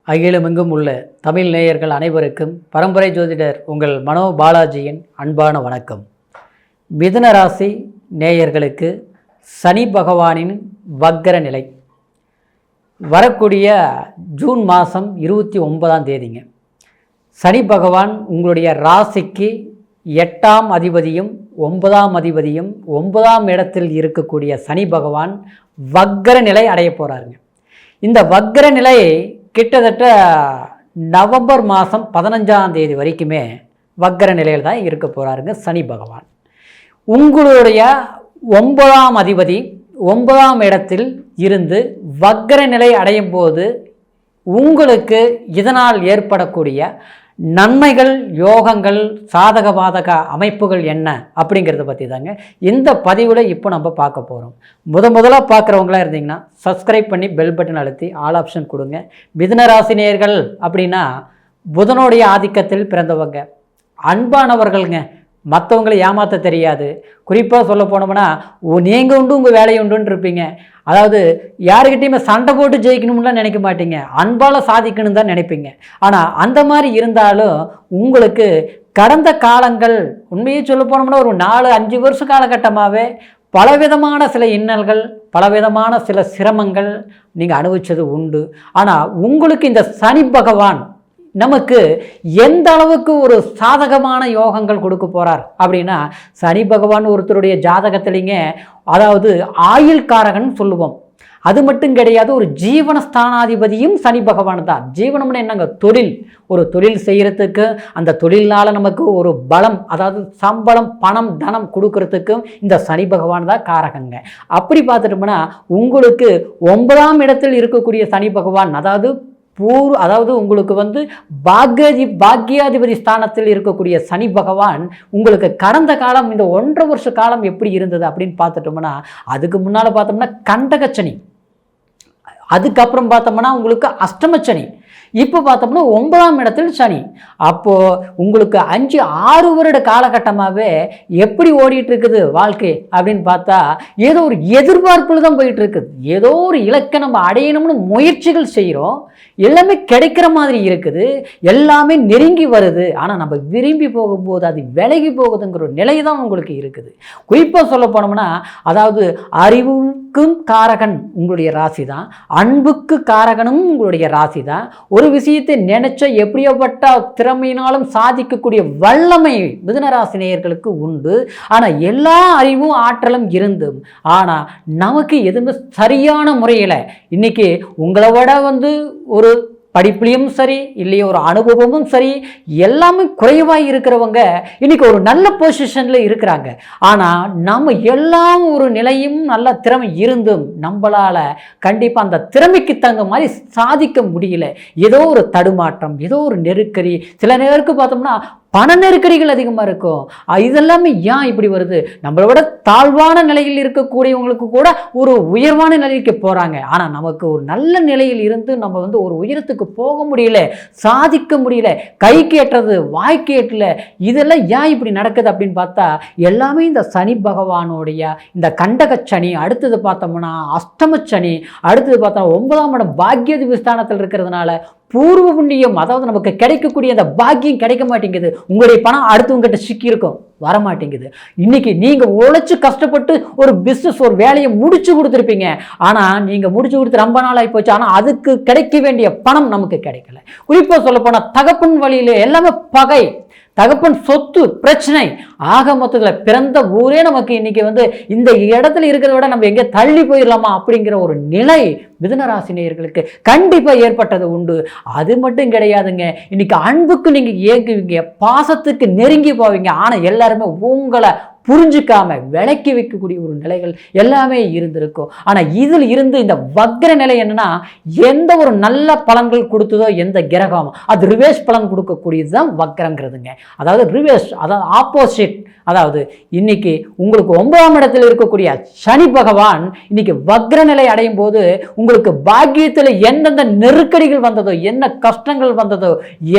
அகிலமெங்கும் உள்ள தமிழ் நேயர்கள் அனைவருக்கும் பரம்பரை ஜோதிடர் உங்கள் மனோ பாலாஜியின் அன்பான வணக்கம். மிதுன ராசி நேயர்களுக்கு சனி பகவானின் வக்கர நிலை வரக்கூடிய ஜூன் மாதம் 29ஆம் தேதிங்க. சனி பகவான் உங்களுடைய ராசிக்கு 8ஆம் அதிபதியும் 9ஆம் அதிபதியும் 9ஆம் இடத்தில் இருக்கக்கூடிய சனி பகவான் வக்கர நிலை அடைய போகிறாருங்க. இந்த வக்கர நிலை கிட்டத்தட்ட நவம்பர் மாதம் 15ஆம் தேதி வரைக்குமே வக்கர நிலையில் தான் இருக்க போகிறாருங்க சனி பகவான். உங்களுடைய 9ஆம் அதிபதி 9ஆம் இடத்தில் இருந்து வக்கர நிலை அடையும் போது உங்களுக்கு இதனால் ஏற்படக்கூடிய நன்மைகள், யோகங்கள், சாதக பாதக அமைப்புகள் என்ன அப்படிங்கிறத பற்றி தாங்க இந்த பதிவில் இப்போ நம்ம பார்க்க போகிறோம். முதலாக பார்க்குறவங்களா இருந்தீங்கன்னா சப்ஸ்கிரைப் பண்ணி பெல் பட்டன் அழுத்தி ஆல் ஆப்ஷன் கொடுங்க. மிதுன ராசி நேயர்கள் அப்படின்னா புதனுடைய ஆதிக்கத்தில் பிறந்தவங்க, அன்பானவர்களுங்க, மற்றவங்களை ஏமாற்ற தெரியாது. குறிப்பாக சொல்ல போனோம்னா நீங்கள் உண்டு உங்கள் வேலையை உண்டுன்னு இருப்பீங்க. அதாவது யாருக்கிட்டையுமே சண்டை போட்டு ஜெயிக்கணும்லாம் நினைக்க மாட்டீங்க, அன்பால் சாதிக்கணும் தான் நினைப்பீங்க. ஆனால் அந்த மாதிரி இருந்தாலும் உங்களுக்கு கடந்த காலங்கள் உண்மையை சொல்ல போனோம்னா ஒரு 4-5 வருஷ காலகட்டமாகவே பலவிதமான சில இன்னல்கள், பலவிதமான சில சிரமங்கள் நீங்கள் அனுபவித்தது உண்டு. ஆனால் உங்களுக்கு இந்த சனி பகவான் நமக்கு எந்த அளவுக்கு ஒரு சாதகமான யோகங்கள் கொடுக்க போகிறார் அப்படின்னா, சனி பகவான் ஒருத்தருடைய ஜாதகத்திலேங்க அதாவது ஆயுள்காரகன் சொல்லுவோம். அது மட்டும் கிடையாது, ஒரு ஜீவனஸ்தானாதிபதியும் சனி பகவான் தான். ஜீவனம்னு என்னங்க, தொழில். ஒரு தொழில் செய்கிறதுக்கு அந்த தொழிலினால் நமக்கு ஒரு பலம், அதாவது சம்பளம், பணம், தனம் கொடுக்கறதுக்கும் இந்த சனி பகவான் தான் காரகங்க. அப்படி பார்த்துட்டோம்னா உங்களுக்கு 9ஆம் இடத்தில் இருக்கக்கூடிய சனி பகவான் அதாவது உங்களுக்கு பாக்யாதிபதி ஸ்தானத்தில் இருக்கக்கூடிய சனி பகவான் உங்களுக்கு கடந்த காலம் இந்த 1.5 வருஷ காலம் எப்படி இருந்தது அப்படின்னு பார்த்துட்டோம்னா, அதுக்கு முன்னால் பார்த்தோம்னா கண்டகச்சனி, அதுக்கப்புறம் பார்த்தோம்னா உங்களுக்கு அஷ்டமச்சனி, இப்போ பார்த்தோம்னா 9ஆம் இடத்தில் சனி. அப்போது உங்களுக்கு 5-6 வருட காலகட்டமாகவே எப்படி ஓடிட்டு இருக்குது வாழ்க்கை அப்படின்னு பார்த்தா ஏதோ ஒரு எதிர்பார்ப்பில் தான் போயிட்டு இருக்குது. ஏதோ ஒரு இலக்கை நம்ம அடையணும்னு முயற்சிகள் செய்கிறோம், எல்லாமே கிடைக்கிற மாதிரி இருக்குது, எல்லாமே நெருங்கி வருது. ஆனால் நம்ம விரும்பி போகும்போது அது விலகி போகுதுங்கிற ஒரு நிலை தான் உங்களுக்கு இருக்குது. குறிப்பாக சொல்ல போனோம்னா அதாவது அறிவுக்கும் காரகன் உங்களுடைய ராசி தான், அன்புக்கு காரகனும் உங்களுடைய ராசி தான். ஒரு விஷயத்தை நினைச்ச எப்படியாப்பட்ட திறமையினாலும் சாதிக்கக்கூடிய வல்லமை மிதுனராசி நேயர்களுக்கு உண்டு. ஆனால் எல்லா அறிவும் ஆற்றலும் இருந்தும் ஆனால் நமக்கு எதுவுமே சரியான முறையில் இன்னைக்கு உங்களை விட ஒரு படிப்புலையும் சரி, இல்லையோ ஒரு அனுபவமும் சரி, எல்லாமே குறைவாக இருக்கிறவங்க இன்னைக்கு ஒரு நல்ல பொசிஷனில் இருக்கிறாங்க. ஆனால் நம்ம எல்லாம் ஒரு நிலையும் நல்ல திறமை இருந்தும் நம்மளால் கண்டிப்பாக அந்த திறமைக்கு தகுந்த மாதிரி சாதிக்க முடியல. ஏதோ ஒரு தடுமாற்றம், ஏதோ ஒரு நெருக்கடி, சில நேருக்கு பார்த்தோம்னா பண நெருக்கடிகள் அதிகமாக இருக்கும். இதெல்லாமே ஏன் இப்படி வருது? நம்மளை விட தாழ்வான நிலையில் இருக்கக்கூடியவங்களுக்கு கூட ஒரு உயர்வான நிலைக்கு போகிறாங்க. ஆனால் நமக்கு ஒரு நல்ல நிலையில் இருந்து நம்ம ஒரு உயரத்துக்கு போக முடியல, சாதிக்க முடியல, கைக்கு ஏற்றது வாய்க்கு ஏற்றல. இதெல்லாம் ஏன் இப்படி நடக்குது அப்படின்னு பார்த்தா எல்லாமே இந்த சனி பகவானுடைய இந்த கண்டகச்சனி, அடுத்தது பார்த்தோம்னா அஷ்டமச்சனி, அடுத்தது பார்த்தா 9ஆம் இடம் பாக்யாதிபதி ஸ்தானத்தில் இருக்கிறதுனால பூர்வ புண்ணியம், அதாவது நமக்கு கிடைக்கக்கூடிய அந்த பாக்கியம் கிடைக்க மாட்டேங்குது. உங்களுடைய பணம் அடுத்தவங்கிட்ட சிக்கி இருக்கும், வரமாட்டேங்குது. இன்னைக்கு நீங்க உழைச்சு கஷ்டப்பட்டு ஒரு பிசினஸ், ஒரு வேலையை முடிச்சு கொடுத்துருப்பீங்க. ஆனா நீங்க முடிச்சு கொடுத்து ரொம்ப நாள் ஆகி போச்சு, ஆனா அதுக்கு கிடைக்க வேண்டிய பணம் நமக்கு கிடைக்கல. குறிப்பா சொல்ல போனா தகப்பன் வழியில எல்லாமே பகை, தகப்பன் சொத்து பிரச்சனை, ஆக மொத்தத்தில் பிறந்த ஊரே நமக்கு இன்னைக்கு இந்த இடத்துல இருக்கிறத விட நம்ம எங்கே தள்ளி போயிடலாமா அப்படிங்கிற ஒரு நிலை மிதுனராசி நேயர்களுக்கு கண்டிப்பாக ஏற்பட்டது உண்டு. அது மட்டும் கிடையாதுங்க, இன்னைக்கு அன்புக்கு நீங்கள் ஏங்குவீங்க, பாசத்துக்கு நெருங்கி போவீங்க. ஆனால் எல்லாருமே உங்களை புரிஞ்சுக்காம விலக்கி வைக்கக்கூடிய ஒரு நிலைகள் எல்லாமே இருந்திருக்கும். ஆனால் இதில் இருந்து இந்த வக்ர நிலை என்னன்னா, எந்த ஒரு நல்ல பலன்கள் கொடுத்ததோ எந்த கிரகம் அது ரிவேர்ஸ் பலன் கொடுக்கக்கூடியது தான் வக்ரங்கிறதுங்க. அதாவது ரிவேர்ஸ், அதாவது ஆப்போசிட். அதாவது இன்னைக்கு உங்களுக்கு 9ஆம் இடத்தில் இருக்கக்கூடிய சனி பகவான் இன்னைக்கு வக்ர நிலை அடையும் போது உங்களுக்கு பாக்கியத்தில் எந்தெந்த நெருக்கடிகள் வந்ததோ, என்ன கஷ்டங்கள் வந்ததோ,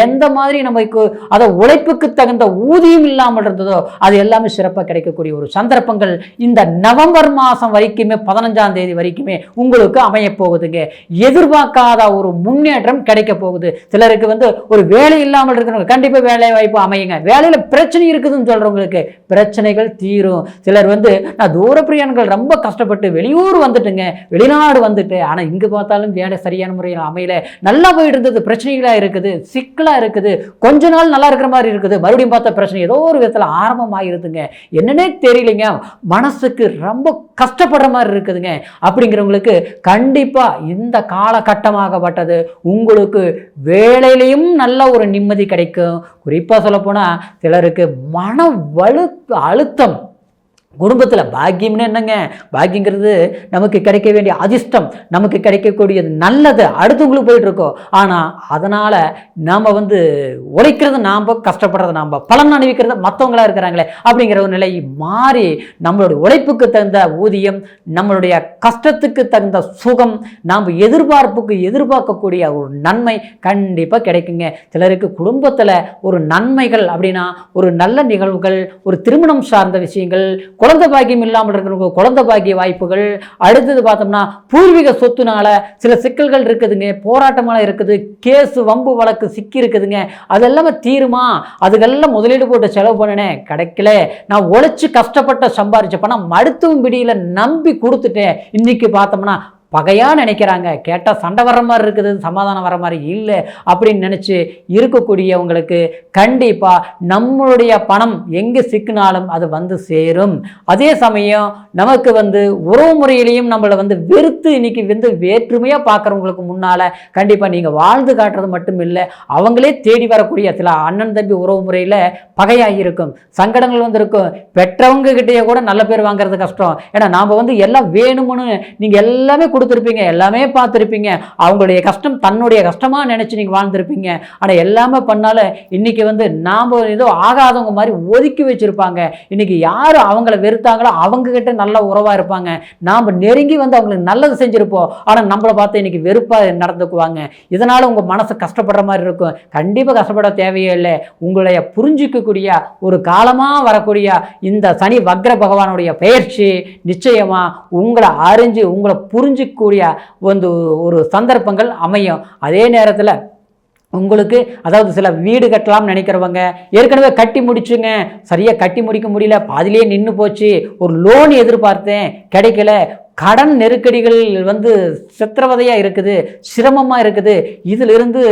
எந்த மாதிரி நமக்கு அதை உழைப்புக்கு தகுந்த ஊதியம் இல்லாமல் இருந்ததோ அது எல்லாமே சிறப்பாக கிடைக்கக்கூடிய ஒரு சந்தர்ப்பங்கள் இந்த நவம்பர் மாதம் வரைக்குமே 15ஆம் தேதி வரைக்குமே உங்களுக்கு அமைய போகுதுங்க. எதிர்பார்க்காத ஒரு முன்னேற்றம் கிடைக்க போகுது. சிலருக்கு வந்து ஒரு வேலை இல்லாமல் இருக்கிறவங்க கண்டிப்பாக வேலை வாய்ப்பு அமையுங்க. வேலையில் பிரச்சனை இருக்குதுன்னு சொல்கிறவங்களுக்கு பிரச்சனைகள் தீரும். சிலர் வந்து நான் தூர பிரயாணங்கள் ரொம்ப கஷ்டப்பட்டு வெளியூர் வந்துட்டுங்க, வெளிநாடு வந்துட்டு, ஆனால் இங்கே பார்த்தாலும் வேலை சரியான முறையில் அமையல, நல்லா போயிட்டு இருந்தது, பிரச்சனைகளாக இருக்குது, சிக்கலாக இருக்குது, கொஞ்ச நாள் நல்லா இருக்கிற மாதிரி இருக்குது, மறுபடியும் பார்த்தா பிரச்சனை ஏதோ ஒரு விதத்தில் ஆரம்பமாகிருதுங்க, என்னன்னே தெரியலைங்க, மனசுக்கு ரொம்ப கஷ்டப்படுற மாதிரி இருக்குதுங்க. அப்படிங்கிறவங்களுக்கு கண்டிப்பாக இந்த காலகட்டமாகப்பட்டது உங்களுக்கு வேலையிலையும் நல்ல ஒரு நிம்மதி கிடைக்கும். குறிப்பாக சொல்லப்போனால் சிலருக்கு மன அழுத்தம், குடும்பத்தில் பாக்கியம்னு என்னங்க, பாக்கியங்கிறது நமக்கு கிடைக்க வேண்டிய அதிர்ஷ்டம், நமக்கு கிடைக்கக்கூடியது நல்லது அடுத்தவங்களுக்கு போயிட்டு இருக்கோம். ஆனால் அதனால் நாம் வந்து உழைக்கிறது நாம், கஷ்டப்படுறது நாம், பலன் அணிவிக்கிறது மற்றவங்களா இருக்கிறாங்களே அப்படிங்கிற ஒரு நிலை மாறி நம்மளுடைய உழைப்புக்கு தகுந்த ஊதியம், நம்மளுடைய கஷ்டத்துக்கு தகுந்த சுகம், நாம் எதிர்பார்க்கக்கூடிய ஒரு நன்மை கண்டிப்பாக கிடைக்குங்க. சிலருக்கு குடும்பத்தில் ஒரு நன்மைகள் அப்படின்னா ஒரு நல்ல நிகழ்வுகள், ஒரு திருமணம் சார்ந்த விஷயங்கள், குழந்தை பாக்கியம் இல்லாமல் இருக்கிறவங்க குழந்தை பாக்கிய வாய்ப்புகள், அடுத்தது பார்த்தோம்னா பூர்வீக சொத்துனால சில சிக்கல்கள் இருக்குதுங்க, போராட்டமாக இருக்குது, கேஸு வம்பு வழக்கு சிக்கி இருக்குதுங்க, அதெல்லாமே தீருமா, அதுக்கெல்லாம் முதலீடு போட்டு செலவு பண்ணினேன் கிடைக்கல, நான் உழைச்சி கஷ்டப்பட்ட சம்பாரிச்ச பணம் மருத்துவம் பிடியில் நம்பி கொடுத்துட்டேன், இன்னைக்கு பார்த்தோம்னா பகையாக நினைக்கிறாங்க, கேட்டால் சண்டை வர்ற மாதிரி இருக்குது, சமாதானம் வர மாதிரி இல்லை அப்படின்னு நினச்சி இருக்கக்கூடியவங்களுக்கு கண்டிப்பாக நம்மளுடைய பணம் எங்கே சிக்கினாலும் அது வந்து சேரும். அதே சமயம் நமக்கு வந்து உறவு முறையிலையும் நம்மளை வந்து வெறுத்து இன்னைக்கு வந்து வேற்றுமையாக பார்க்குறவங்களுக்கு முன்னால் கண்டிப்பாக நீங்கள் வாழ்ந்து காட்டுறது மட்டும் இல்லை, அவங்களே தேடி வரக்கூடிய சில அண்ணன் தம்பி உறவு முறையில் பகையாகி இருக்கும், சங்கடங்கள் வந்து இருக்கும், பெற்றவங்க கிட்டேயே கூட நல்ல பேர் வாங்குறது கஷ்டம். ஏன்னா நாம் வந்து எல்லாம் வேணும்னு நீங்கள் எல்லாமே கொடுத்துருப்பீங்க, எல்லாமே பார்த்துருப்பீங்க, அவங்களுடைய கஷ்டம் தன்னுடைய கஷ்டமாக நினச்சி நீங்கள் வாழ்ந்துருப்பீங்க. ஆனால் எல்லாமே பண்ணாலும் இன்றைக்கி வந்து நாம் ஏதோ ஆகாதவங்க மாதிரி ஒதுக்கி வச்சுருப்பாங்க. இன்றைக்கி யார் அவங்கள வெறுத்தாங்களோ அவங்கக்கிட்ட நல்ல உறவாக இருப்பாங்க, நாம் நெருங்கி வந்து அவங்களுக்கு நல்லது செஞ்சுருப்போம், ஆனால் நம்மளை பார்த்து இன்றைக்கி வெறுப்பாக நடந்துக்குவாங்க. இதனால் உங்கள் மனசு கஷ்டப்படுற மாதிரி இருக்கும். கண்டிப்பாக கஷ்டப்பட தேவையே இல்லை. உங்களுடைய புரிஞ்சிக்கக்கூடிய ஒரு காலமாக வரக்கூடிய இந்த சனி வக்ர பகவானுடைய பெயர்ச்சி நிச்சயமாக உங்களை அறிஞ்சு உங்களை புரிஞ்சிக்கக்கூடிய வந்து ஒரு சந்தர்ப்பங்கள் அமையும். அதே நேரத்தில் உங்களுக்கு அதாவது சில வீடு கட்டலாம்னு நினைக்கிறவங்க ஏற்கனவே கட்டி முடிச்சுங்க, சரியாக கட்டி முடிக்க முடியல, பாதிலேயே நின்று போச்சு, ஒரு லோன் எதிர்பார்த்தேன் கிடைக்கல, கடன் நெருக்கடிகள் வந்து சித்திரவதையாக இருக்குது, சிரமமாக இருக்குது, இதிலிருந்து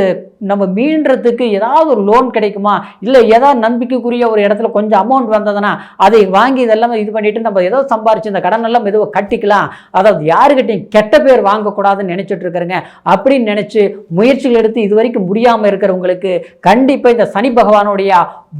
நம்ம மீண்டுறதுக்கு ஏதாவது ஒரு லோன் கிடைக்குமா, இல்லை ஏதாவது நம்பிக்கைக்குரிய ஒரு இடத்துல கொஞ்சம் அமௌண்ட் வந்ததுன்னா அதை வாங்கி இதெல்லாம் இது பண்ணிவிட்டு நம்ம ஏதோ சம்பாரிச்சு இந்த கடன் எல்லாம் மெதுவாக கட்டிக்கலாம், அதாவது யாருக்கிட்டையும் கெட்ட பேர் வாங்கக்கூடாதுன்னு நினச்சிட்டு இருக்கிறேங்க அப்படின்னு நினச்சி முயற்சிகள் எடுத்து இது வரைக்கும் முடியாமல் இருக்கிறவங்களுக்கு கண்டிப்பாக இந்த சனி பகவானுடைய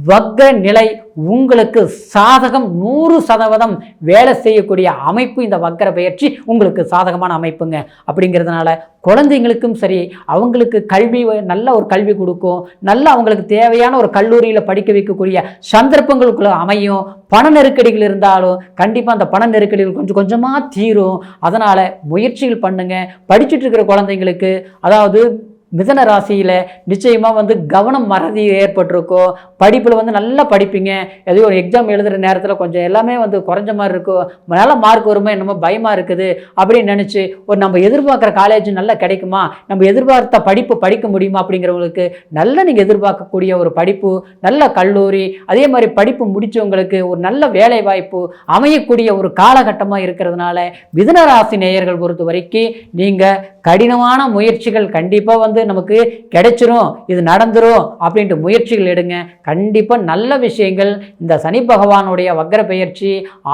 வக்ர நிலை உங்களுக்கு சாதகம் 100% வேலை செய்யக்கூடிய அமைப்பு இந்த வக்ர பெயர்ச்சி உங்களுக்கு சாதகமான அமைப்புங்க. அப்படிங்கிறதுனால குழந்தைங்களுக்கும் சரி, அவங்களுக்கு கல்வி நல்ல ஒரு கல்வி கொடுக்கும், நல்ல அவங்களுக்கு தேவையான ஒரு கல்லூரியில் படிக்க வைக்கக்கூடிய சந்தர்ப்பங்களுக்குள்ள அமையும். பண நெருக்கடிகள் இருந்தாலும் கண்டிப்பாக அந்த பண நெருக்கடிகள் கொஞ்சம் கொஞ்சமாக தீரும். அதனால் முயற்சிகள் பண்ணுங்க. படிச்சுட்டு இருக்கிற குழந்தைங்களுக்கு அதாவது மிதன ராசியில் நிச்சயமாக வந்து கவனம் மறதி ஏற்பட்டிருக்கும், படிப்பில் வந்து நல்லா படிப்பீங்க, ஏதோ ஒரு எக்ஸாம் எழுதுகிற நேரத்தில் கொஞ்சம் எல்லாமே வந்து குறைஞ்ச மாதிரி இருக்கும், நல்ல மார்க் வருமா என்னமோ பயமாக இருக்குது அப்படின்னு நினச்சி ஒரு நம்ம எதிர்பார்க்குற காலேஜ் நல்லா கிடைக்குமா, நம்ம எதிர்பார்த்த படிப்பு படிக்க முடியுமா அப்படிங்கிறவங்களுக்கு நல்ல நீங்கள் எதிர்பார்க்கக்கூடிய ஒரு படிப்பு, நல்ல கல்லூரி, அதே மாதிரி படிப்பு முடித்தவங்களுக்கு ஒரு நல்ல வேலை வாய்ப்பு அமையக்கூடிய ஒரு காலகட்டமாக இருக்கிறதுனால மிதுன ராசி நேயர்கள் பொறுத்த வரைக்கும் நீங்கள் கடினமான முயற்சிகள் கண்டிப்பாக வந்து நமக்கு கிடைச்சிரும், இது நடந்துரும் அப்படின்ட்டு முயற்சிகள் எடுங்க. கண்டிப்பாக நல்ல விஷயங்கள். இந்த சனி பகவானுடைய வக்ர பெயர்ச்சி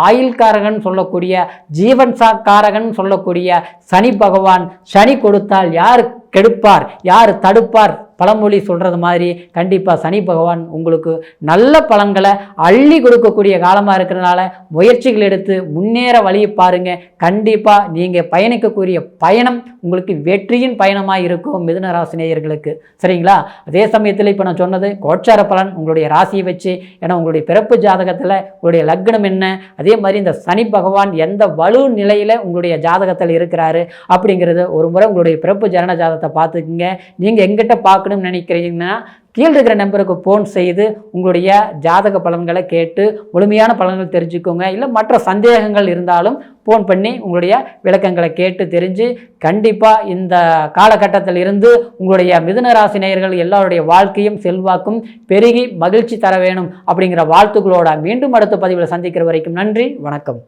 ஆயுள்காரகன் சொல்லக்கூடிய ஜீவன் காரகன் சொல்லக்கூடிய சனி பகவான், சனி கொடுத்தால் யார் கெடுப்பார், யார் தடுப்பார், பழமொழி சொல்கிறது மாதிரி கண்டிப்பாக சனி பகவான் உங்களுக்கு நல்ல பலன்களை அள்ளி கொடுக்கக்கூடிய காலமாக இருக்கிறதுனால முயற்சிகள் எடுத்து முன்னேற வழியை பாருங்கள். கண்டிப்பாக நீங்கள் பயணிக்கக்கூடிய பயணம் உங்களுக்கு வெற்றியின் பயணமாக இருக்கும் மிதுன ராசி நேயர்களுக்கு. சரிங்களா? அதே சமயத்தில் இப்போ நான் சொன்னது கோச்சார பலன் உங்களுடைய ராசியை வச்சு, ஏன்னா உங்களுடைய பிறப்பு ஜாதகத்தில் உங்களுடைய லக்னம் என்ன, அதே மாதிரி இந்த சனி பகவான் எந்த வலு நிலையில் உங்களுடைய ஜாதகத்தில் இருக்கிறாரு அப்படிங்கிறது ஒரு முறை உங்களுடைய பிறப்பு ஜனன ஜாதகத்தை பார்த்துக்குங்க. நீங்கள் எங்கிட்ட பார்க்கணும் பார்க்கணும்னு நினைக்கிறீங்கன்னா கீழே இருக்கிற நம்பருக்கு ஃபோன் செய்து உங்களுடைய ஜாதக பலன்களை கேட்டு முழுமையான பலன்கள் தெரிஞ்சுக்கோங்க. இல்லை மற்ற சந்தேகங்கள் இருந்தாலும் ஃபோன் பண்ணி உங்களுடைய விளக்கங்களை கேட்டு தெரிஞ்சு கண்டிப்பாக இந்த காலகட்டத்தில் இருந்து உங்களுடைய மிதுன ராசி நேயர்கள் எல்லாருடைய வாழ்க்கையும் செல்வாக்கும் பெருகி மகிழ்ச்சி தர வேணும் அப்படிங்கிற வாழ்த்துக்களோட மீண்டும் அடுத்த பதிவில் சந்திக்கிற வரைக்கும் நன்றி, வணக்கம்.